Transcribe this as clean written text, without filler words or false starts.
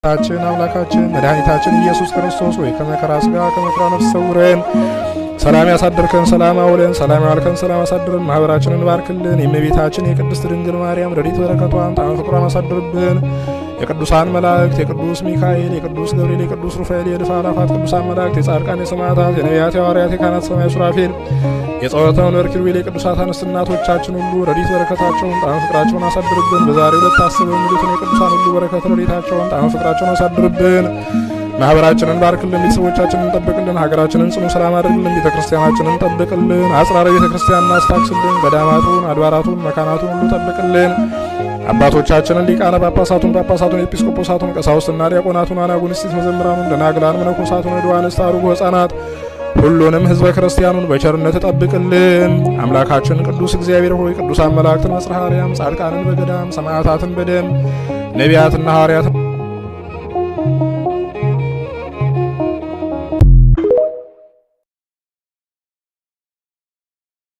ታችን አምላካችን መድኃኒታችን ኢየሱስ ክርስቶስ ወይ ከመከራ ሥጋ ከመከራ ነፍስ ሰውረን፣ ሰላም ያሳድርከን፣ ሰላም አውለን፣ ሰላም ያልከን፣ ሰላም አሳድረን። ማህበራችንን ባርክልን። የእመቤታችን የቅድስት ድንግል ማርያም ረድኤት በረከቷን ጣዕመ ፍቅሯን አሳድርብን። የቅዱሳን መላእክት የቅዱስ ሚካኤል፣ የቅዱስ ገብርኤል፣ የቅዱስ ሩፋኤል፣ የእልፍ አእላፋት ቅዱሳን መላእክት፣ የጻድቃን፣ የሰማዕታት፣ የነቢያት፣ የሐዋርያት፣ የካህናት ሰማይ ሱራፌል፣ የጸሎተ መንበር ኪሩቤል፣ የቅዱሳት አንስት እናቶቻችን ሁሉ ረድኤት በረከታቸውን ጣዕመ ፍቅራቸውን አሳድርብን። በዛሬው ዕለት ታስበው የሚሉትን የቅዱሳን ሁሉ በረከት ረድኤታቸውን ጣዕመ ፍቅራቸውን አሳድርብን። ማህበራችንን ባርክልን። ቤተሰቦቻችንን ጠብቅልን። ሀገራችንን ጽኑ ሰላም አድርግልን። ቤተክርስቲያናችንን ጠብቅልን። አጽራረ ቤተክርስቲያንን አስታክስልን። ገዳማቱን፣ አድባራቱን፣ መካናቱን ሁሉ ጠብቅልን። አባቶቻችንን ሊቃነ ጳጳሳቱን፣ ኤጲስቆጶሳቱን፣ ቀሳውስትና ዲያቆናቱን፣ አናጉንስቲት፣ መዘምራኑን፣ ደናግላን፣ መነኮሳቱን፣ ዕድዋንስት፣ አርጎ ሕፃናት ሁሉንም ህዝበ ክርስቲያኑን በቸርነት ጠብቅልን። አምላካችን ቅዱስ እግዚአብሔር ሆይ ቅዱሳን መላእክትን በጽርሐ አርያም፣ ጻድቃንን በገዳም፣ ሰማዕታትን በደም፣ ነቢያትና ሐዋርያትን